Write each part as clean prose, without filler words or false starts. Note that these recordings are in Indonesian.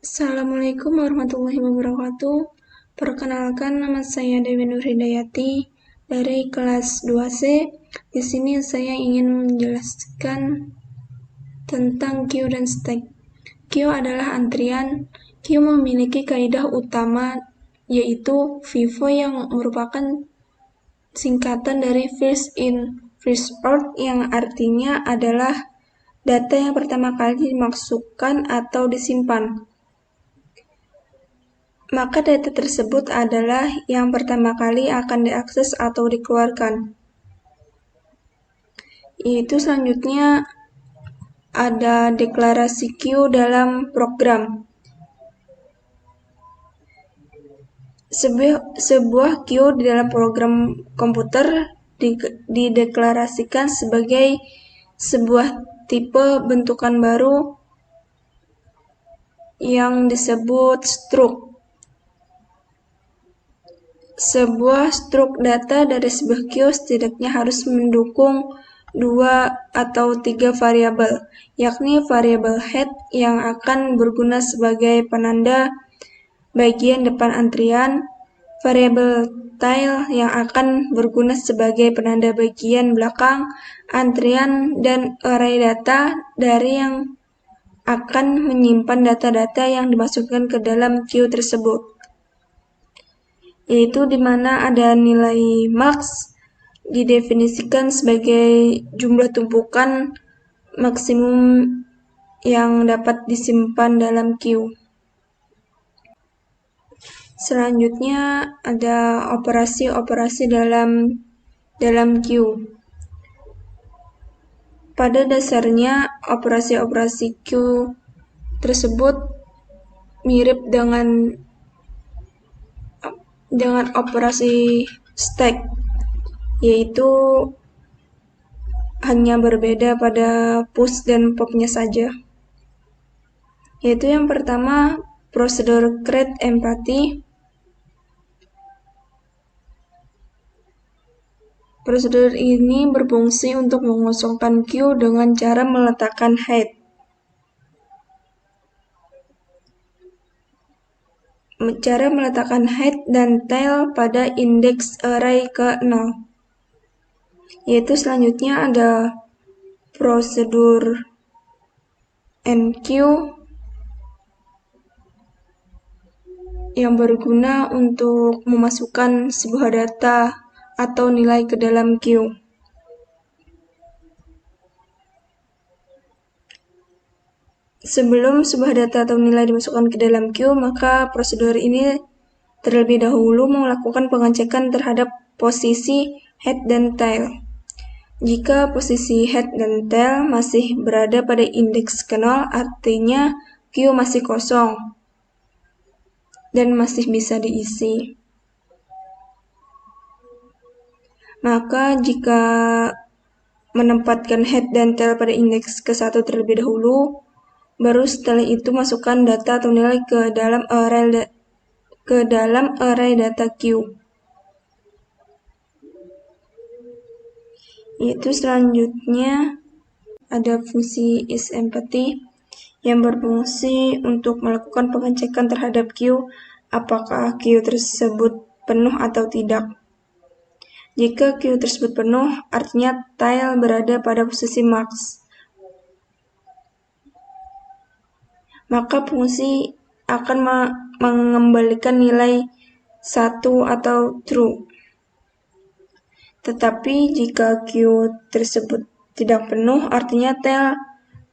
Assalamualaikum warahmatullahi wabarakatuh. Perkenalkan, nama saya Dewi Nurhidayati dari kelas 2C. Di sini saya ingin menjelaskan tentang queue dan stack. Queue adalah antrian. Queue memiliki kaidah utama yaitu FIFO yang merupakan singkatan dari first in, first out, yang artinya adalah data yang pertama kali dimasukkan atau disimpan. Maka data tersebut adalah yang pertama kali akan diakses atau dikeluarkan. Itu selanjutnya ada deklarasi queue dalam program. Sebuah queue di dalam program komputer dideklarasikan sebagai sebuah tipe bentukan baru yang disebut struct. Sebuah struk data dari sebuah queue setidaknya harus mendukung 2 atau 3 variabel, yakni variabel head yang akan berguna sebagai penanda bagian depan antrian, variabel tail yang akan berguna sebagai penanda bagian belakang antrian, dan array data dari yang akan menyimpan data-data yang dimasukkan ke dalam queue tersebut, yaitu di mana ada nilai max didefinisikan sebagai jumlah tumpukan maksimum yang dapat disimpan dalam queue. Selanjutnya ada operasi-operasi dalam queue. Pada dasarnya operasi-operasi queue tersebut mirip dengan operasi stack, yaitu hanya berbeda pada push dan popnya saja. Yaitu yang pertama, prosedur create empty. Prosedur ini berfungsi untuk mengosongkan queue dengan cara meletakkan head. Cara meletakkan head dan tail pada indeks array ke 0. Yaitu selanjutnya ada prosedur enqueue yang berguna untuk memasukkan sebuah data atau nilai ke dalam queue. Sebelum sebuah data atau nilai dimasukkan ke dalam queue, maka prosedur ini terlebih dahulu melakukan pengecekan terhadap posisi head dan tail. Jika posisi head dan tail masih berada pada indeks ke 0, artinya queue masih kosong dan masih bisa diisi. Maka jika menempatkan head dan tail pada indeks ke 1 terlebih dahulu, baru setelah itu masukkan data atau nilai ke dalam array data queue. Yaitu selanjutnya ada fungsi isEmpty yang berfungsi untuk melakukan pengecekan terhadap queue apakah queue tersebut penuh atau tidak. Jika queue tersebut penuh, artinya tail berada pada posisi max. Maka fungsi akan mengembalikan nilai 1 atau true. Tetapi jika queue tersebut tidak penuh, artinya tail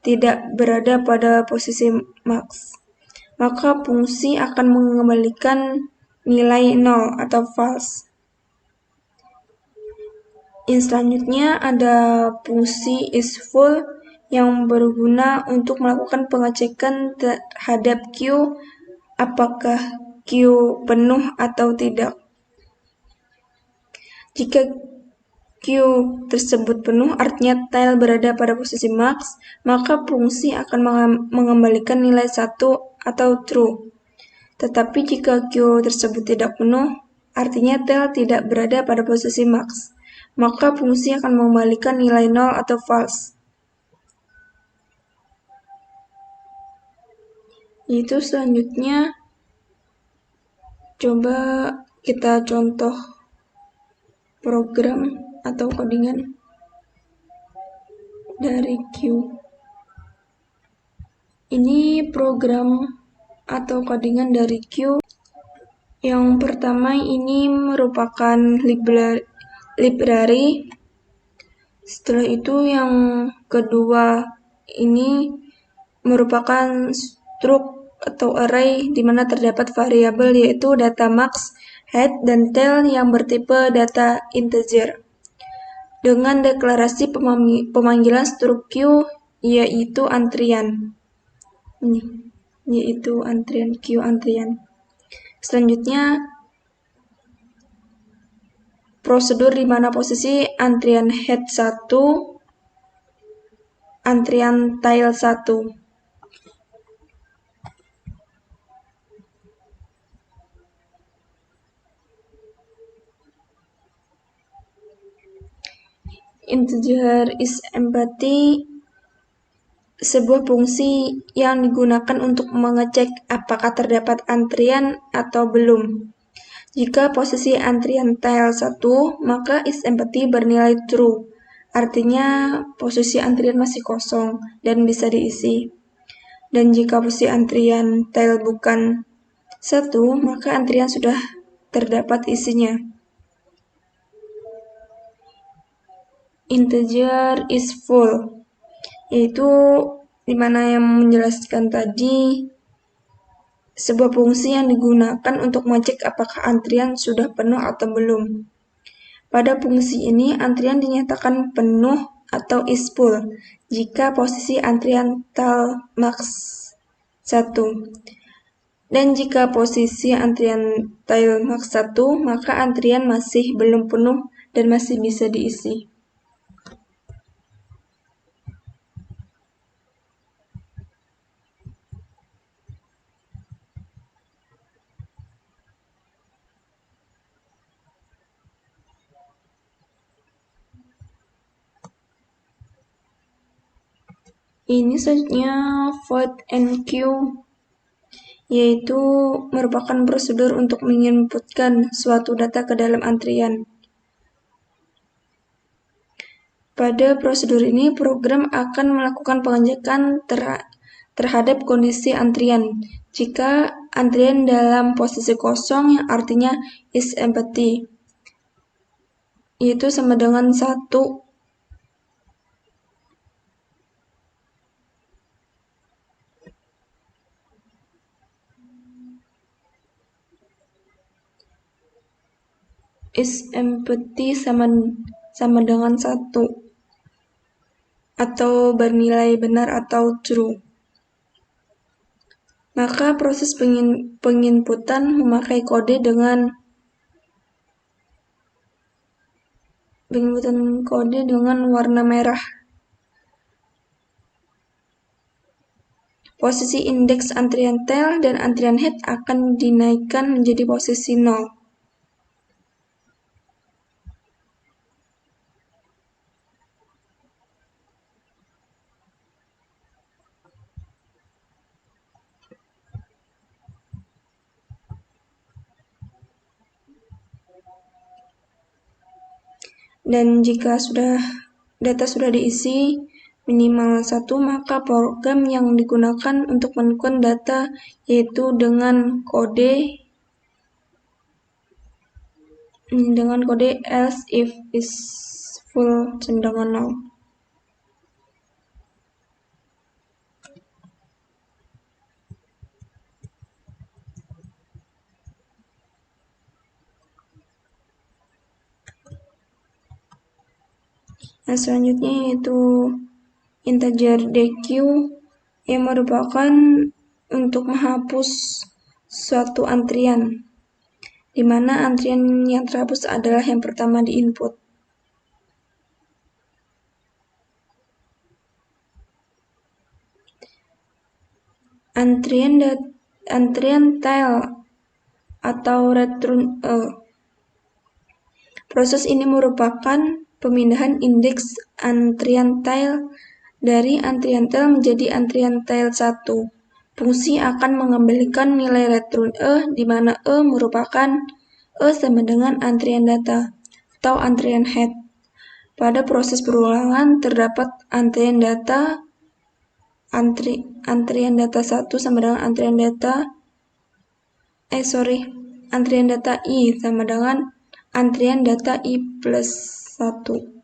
tidak berada pada posisi max. Maka fungsi akan mengembalikan nilai 0 atau false. Selanjutnya ada fungsi isFull yang berguna untuk melakukan pengecekan terhadap queue apakah queue penuh atau tidak. Jika queue tersebut penuh, artinya tail berada pada posisi max, maka fungsi akan mengembalikan nilai 1 atau true. Tetapi jika queue tersebut tidak penuh, artinya tail tidak berada pada posisi max, maka fungsi akan mengembalikan nilai 0 atau false. Itu selanjutnya coba kita contoh program atau codingan dari Q. Ini program atau codingan dari Q. Yang pertama ini merupakan library. Setelah itu yang kedua ini merupakan struct atau array di mana terdapat variabel yaitu data max, head, dan tail yang bertipe data integer. Dengan deklarasi pemanggilan struct Q yaitu antrian. Yaitu antrian Q antrian. Selanjutnya prosedur di mana posisi antrian head 1, antrian tail 1. Integer is empty, sebuah fungsi yang digunakan untuk mengecek apakah terdapat antrian atau belum. Jika posisi antrian tail 1, maka is empty bernilai true. Artinya posisi antrian masih kosong dan bisa diisi. Dan jika posisi antrian tail bukan 1, maka antrian sudah terdapat isinya. Integer is full, yaitu dimana yang menjelaskan tadi sebuah fungsi yang digunakan untuk mengecek apakah antrian sudah penuh atau belum. Pada fungsi ini antrian dinyatakan penuh atau is full jika posisi antrian tail max 1. Dan jika posisi antrian tail max 1, maka antrian masih belum penuh dan masih bisa diisi. Ini selanjutnya void and queue, yaitu merupakan prosedur untuk menginputkan suatu data ke dalam antrian. Pada prosedur ini, program akan melakukan pengecekan terhadap kondisi antrian. Jika antrian dalam posisi kosong, yang artinya is empty, yaitu sama dengan 1. Is empty sama dengan 1 atau bernilai benar atau true. Maka proses penginputan memakai kode dengan warna merah. Posisi indeks antrian tail dan antrian head akan dinaikkan menjadi posisi 0. Dan jika data sudah diisi minimal 1, maka program yang digunakan untuk menentukan data yaitu dengan kode else if is full sama dengan 0. Nah, selanjutnya yaitu integer deq yang merupakan untuk menghapus suatu antrian, di mana antrian yang terhapus adalah yang pertama di input. Antrian tail atau return. Proses ini merupakan pemindahan indeks antrian tail dari antrian tail menjadi antrian tail 1 fungsi akan mengembalikan nilai return di mana merupakan sama dengan antrian data atau antrian head. Pada proses perulangan terdapat antrian data 1 sama dengan antrian data I sama dengan antrian data I plus 1.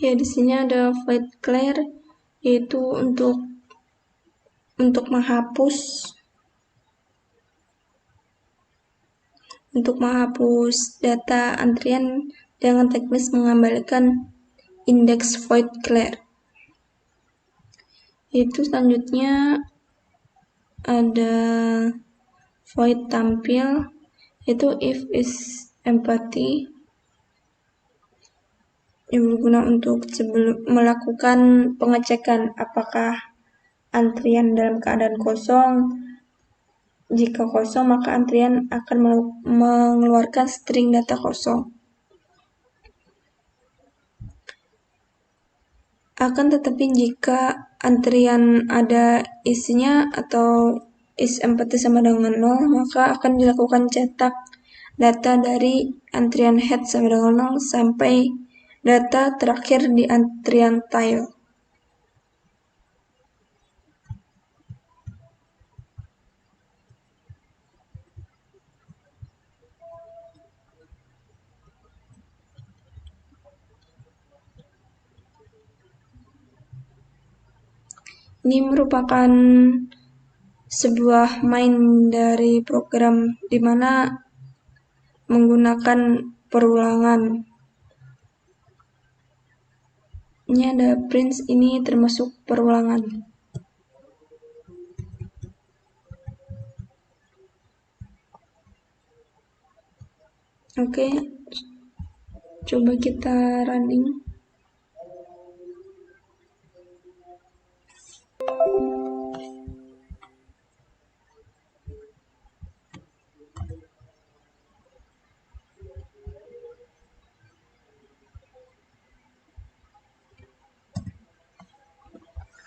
Ya, di sini ada void clear, yaitu untuk menghapus data antrian dengan teknis mengembalikan indeks void clear. Itu selanjutnya ada void tampil, yaitu if is empty, yang berguna untuk sebelum melakukan pengecekan apakah antrian dalam keadaan kosong. Jika kosong, maka antrian akan mengeluarkan string data kosong. Akan tetapi jika antrian ada isinya atau is empty sama dengan 0, maka akan dilakukan cetak data dari antrian head sama dengan 0 sampai data terakhir di antrian tail. Ini merupakan sebuah main dari program di mana menggunakan perulangan. Ini ada print, ini termasuk perulangan. Oke, coba kita running.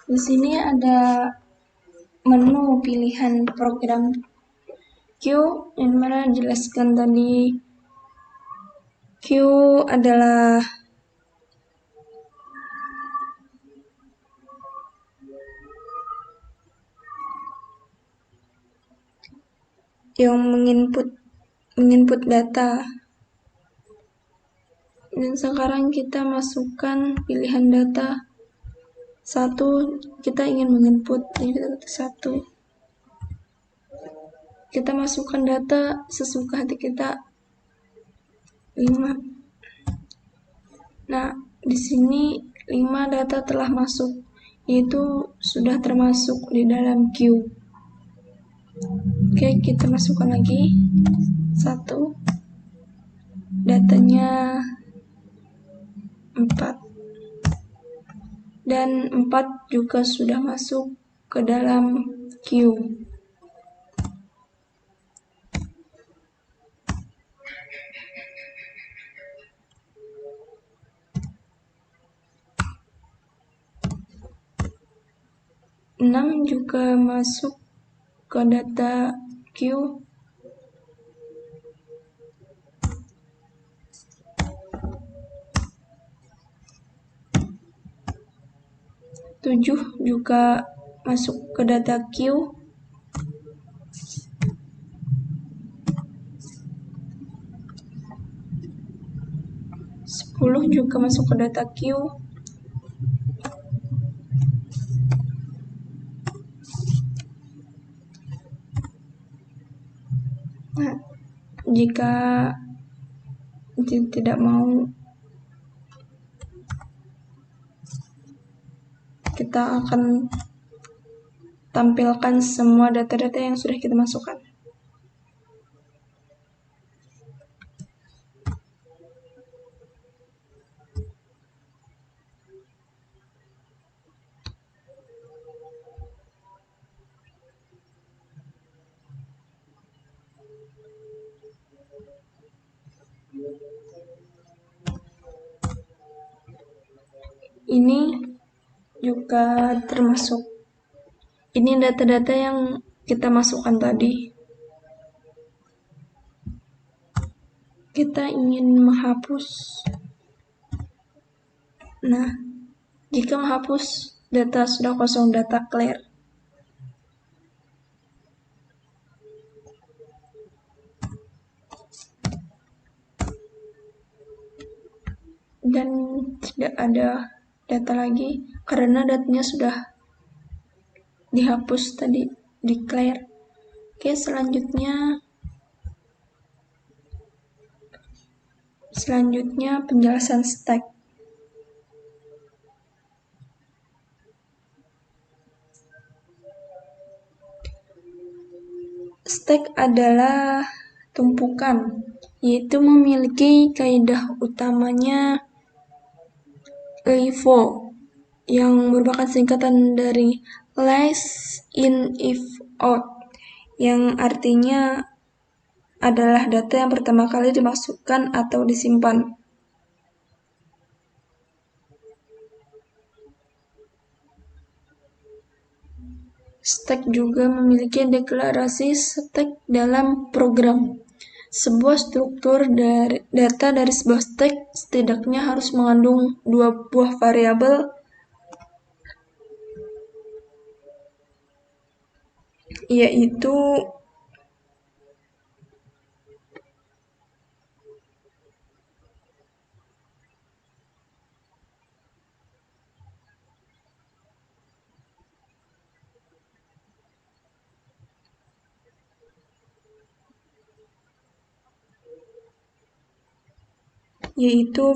Di sini ada menu pilihan program Q, yang mana jelaskan tadi Q adalah yang menginput data. Dan sekarang kita masukkan pilihan data 1, kita ingin menginput, jadi kita ketik 1. Kita masukkan data sesuka hati kita 5. Nah, di sini 5 data telah masuk, yaitu sudah termasuk di dalam queue. Oke, kita masukkan lagi 1. Datanya 4. Dan 4 juga sudah masuk ke dalam queue. Enam juga masuk ke data queue. 7 juga masuk ke data queue. 10 juga masuk ke data queue. Nah, jika tidak mau, kita akan tampilkan semua data-data yang sudah kita masukkan. Ini juga termasuk, ini data-data yang kita masukkan tadi. Kita ingin menghapus. Nah, jika menghapus data sudah kosong, data clear. Dan tidak ada data lagi karena datanya sudah dihapus tadi, declare. Oke, selanjutnya penjelasan stack. Stack adalah tumpukan, yaitu memiliki kaidah utamanya LIFO, yang merupakan singkatan dari last in if out, yang artinya adalah data yang pertama kali dimasukkan atau disimpan. Stack juga memiliki deklarasi stack dalam program. Sebuah struktur data dari sebuah stack setidaknya harus mengandung 2 buah variabel, yaitu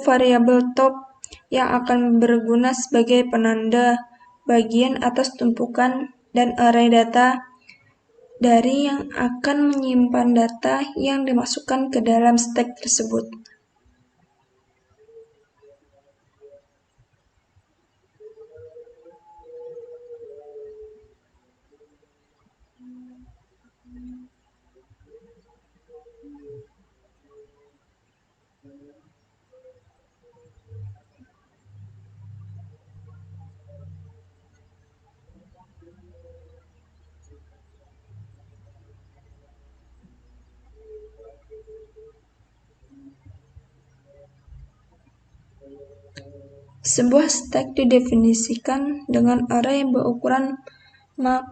variabel top yang akan berguna sebagai penanda bagian atas tumpukan dan array data dari yang akan menyimpan data yang dimasukkan ke dalam stack tersebut. Sebuah stack didefinisikan dengan array berukuran max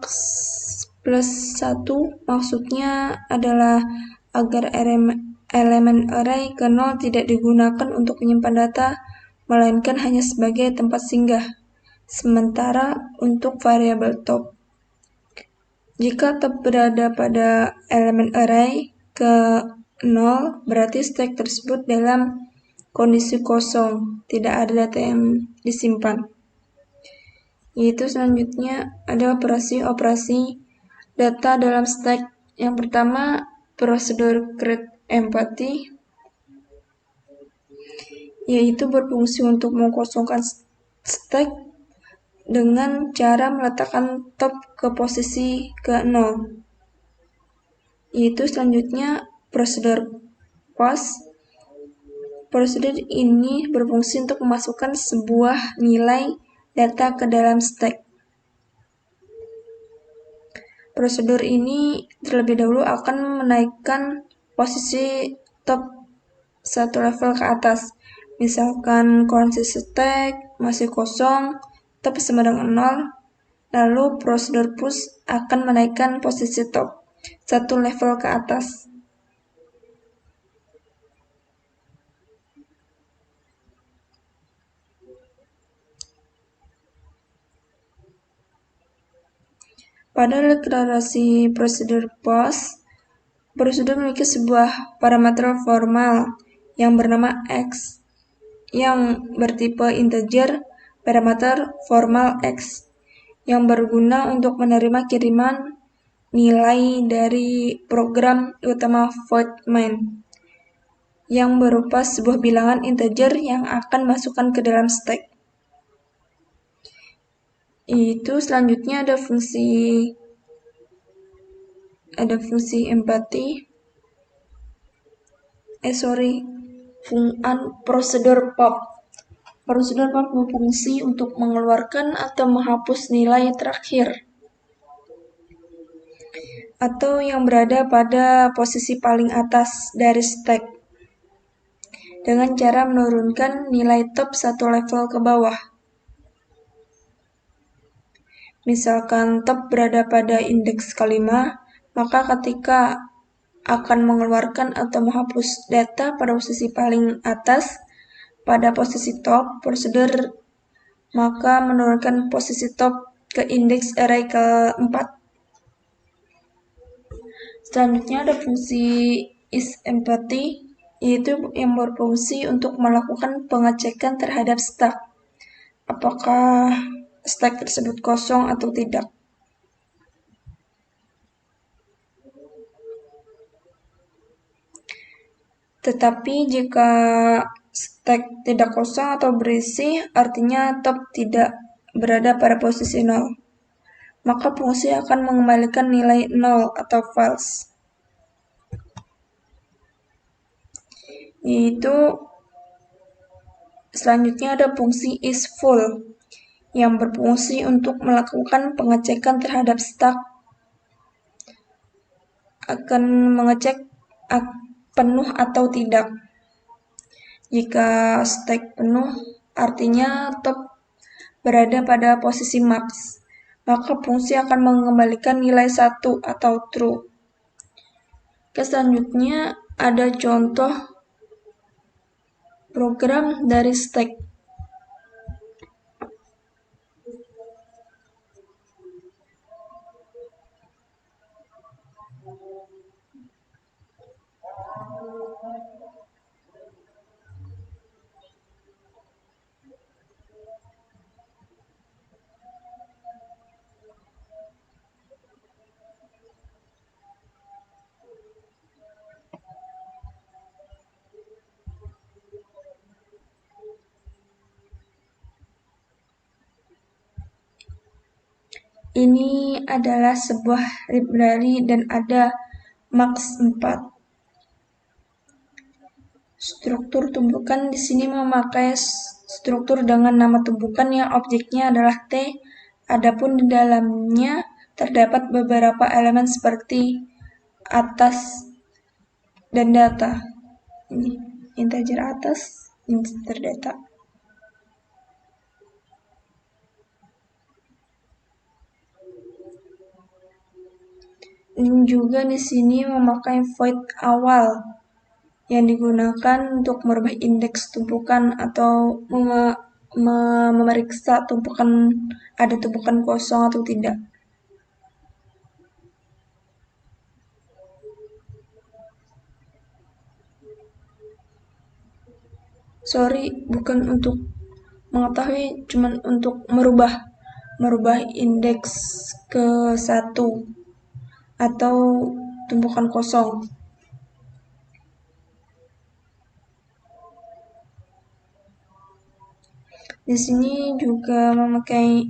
plus 1, maksudnya adalah agar elemen array ke 0 tidak digunakan untuk menyimpan data, melainkan hanya sebagai tempat singgah. Sementara untuk variabel top, jika top berada pada elemen array ke 0, berarti stack tersebut dalam kondisi kosong, tidak ada data yang disimpan. Yaitu selanjutnya ada operasi-operasi data dalam stack. Yang pertama, prosedur create empty, yaitu berfungsi untuk mengosongkan stack dengan cara meletakkan top ke posisi ke 0. Yaitu selanjutnya prosedur pass. Prosedur ini berfungsi untuk memasukkan sebuah nilai data ke dalam stack. Prosedur ini terlebih dahulu akan menaikkan posisi top 1 level ke atas. Misalkan kondisi stack masih kosong, top sama dengan 0, lalu prosedur push akan menaikkan posisi top 1 level ke atas. Pada deklarasi prosedur POS, prosedur memiliki sebuah parameter formal, yang bernama X yang bertipe integer parameter formal X yang berguna untuk menerima kiriman nilai dari program utama void main yang berupa sebuah bilangan integer yang akan masukkan ke dalam stack. Itu selanjutnya ada fungsi empty prosedur pop. Prosedur pop berfungsi untuk mengeluarkan atau menghapus nilai terakhir atau yang berada pada posisi paling atas dari stack dengan cara menurunkan nilai top satu level ke bawah. Misalkan top berada pada indeks kelima, maka ketika akan mengeluarkan atau menghapus data pada posisi paling atas pada posisi top prosedur maka menurunkan posisi top ke indeks array keempat. Selanjutnya ada fungsi isEmpty, yaitu yang berfungsi untuk melakukan pengecekan terhadap stack. Apakah stack tersebut kosong atau tidak. Tetapi jika stack tidak kosong atau berisi, artinya top tidak berada pada posisi 0. Maka fungsi akan mengembalikan nilai 0 atau false. Yaitu selanjutnya ada fungsi isFull yang berfungsi untuk melakukan pengecekan terhadap stack akan mengecek penuh atau tidak. Jika stack penuh, artinya top berada pada posisi max, maka fungsi akan mengembalikan nilai 1 atau true. Selanjutnya ada contoh program dari stack. Ini adalah sebuah library dan ada max 4. Struktur tumpukan di sini memakai struktur dengan nama tumpukan yang objeknya adalah T. Adapun di dalamnya terdapat beberapa elemen seperti atas dan data. Ini integer atas, integer data. Ini juga di sini memakai void awal yang digunakan untuk merubah indeks tumpukan atau memeriksa ada tumpukan kosong atau tidak. Bukan untuk mengetahui, cuman untuk merubah indeks ke 1 atau tumpukan kosong. Di sini juga memakai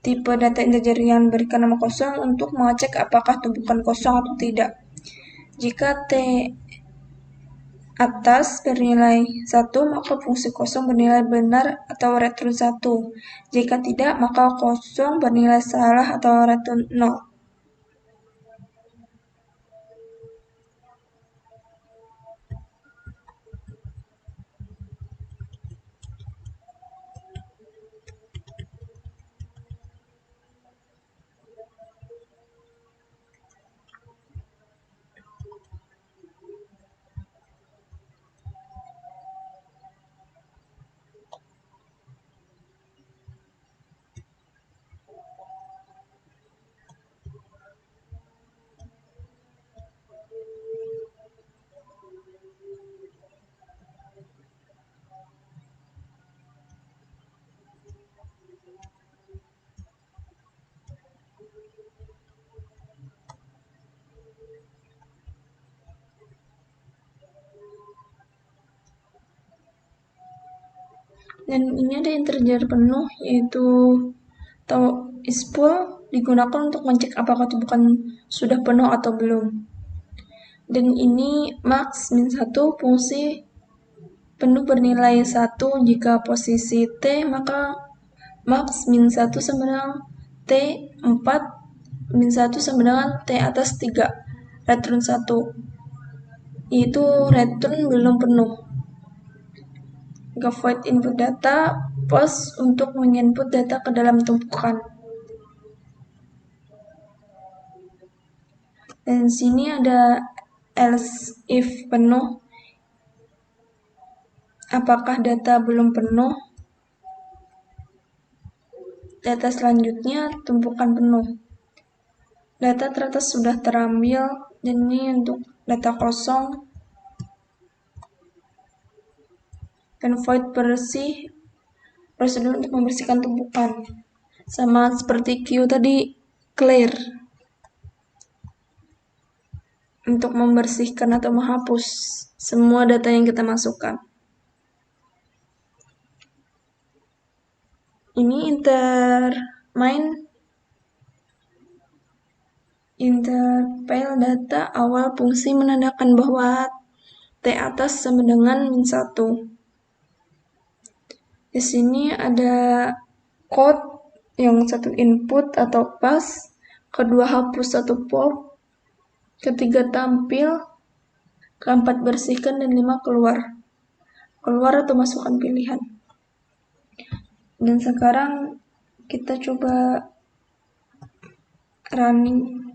tipe data integer yang diberikan nama kosong untuk mengecek apakah tumpukan kosong atau tidak. Jika T atas bernilai 1, maka fungsi kosong bernilai benar atau return 1. Jika tidak, maka kosong bernilai salah atau return 0. Dan ini ada integer penuh, yaitu is full, digunakan untuk mengecek apakah tumpukan sudah penuh atau belum. Dan ini max min 1, fungsi penuh bernilai 1 jika posisi T, maka max min 1 sama dengan T 4 min 1 sama dengan T atas 3 return 1, yaitu return belum penuh. Void input data, post untuk menginput data ke dalam tumpukan. Dan sini ada else if penuh, apakah data belum penuh. Data selanjutnya tumpukan penuh. Data teratas sudah terambil, dan ini untuk data kosong. Dan void bersih, prosedur untuk membersihkan tumpukan. Sama seperti Q tadi, clear untuk membersihkan atau menghapus semua data yang kita masukkan. Ini interpile data awal fungsi menandakan bahwa T atas sama dengan min 1. Di sini ada code yang satu input atau pass, kedua hapus atau pop, ketiga tampil, keempat bersihkan, dan 5 keluar atau masukkan pilihan. Dan sekarang kita coba running.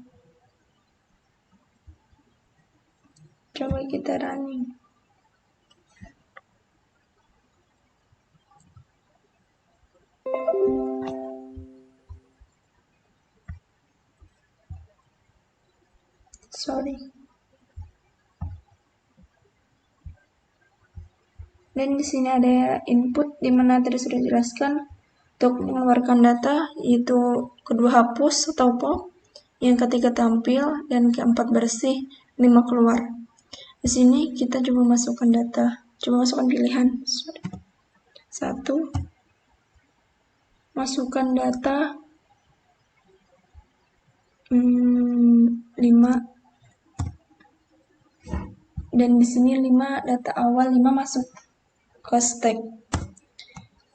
Dan di sini ada input, di mana tadi sudah dijelaskan untuk mengeluarkan data, yaitu kedua hapus atau pop, yang ketiga tampil, dan keempat bersih, 5 keluar. Di sini kita coba masukkan data, masukkan pilihan. 1, masukkan data 5, dan di sini 5 data awal, 5 masuk ke stack.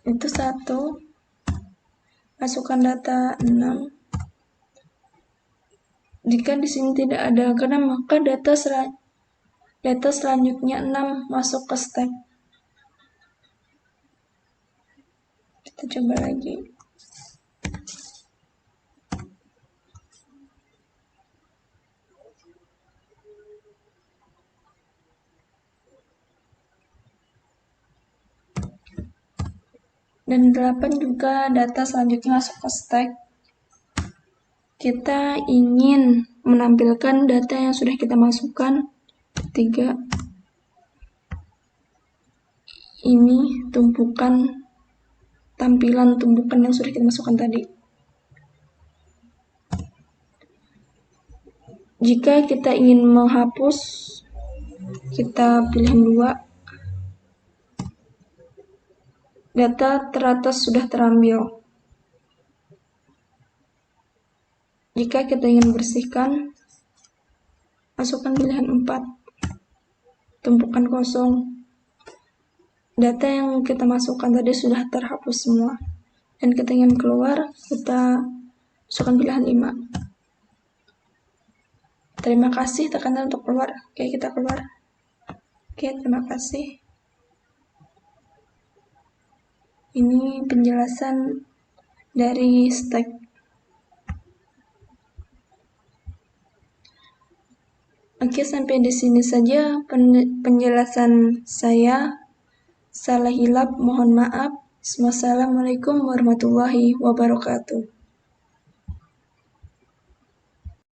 Itu 1, masukkan data 6. Jika di sini tidak ada karena, maka data selanjutnya 6 masuk ke stack. Kita coba lagi. Dan 8 juga data selanjutnya masuk ke stack. Kita ingin menampilkan data yang sudah kita masukkan. 3, ini tampilan tumpukan yang sudah kita masukkan tadi. Jika kita ingin menghapus, kita pilihan 2. Data teratas sudah terambil. Jika kita ingin bersihkan, masukkan pilihan 4. Tumpukan kosong. Data yang kita masukkan tadi sudah terhapus semua. Dan kita ingin keluar, kita masukkan pilihan 5. Terima kasih, tekan untuk keluar. Oke, kita keluar. Oke, terima kasih. Ini penjelasan dari stack. Oke, sampai di sini saja penjelasan saya. Salah hilap, mohon maaf. Wassalamualaikum warahmatullahi wabarakatuh.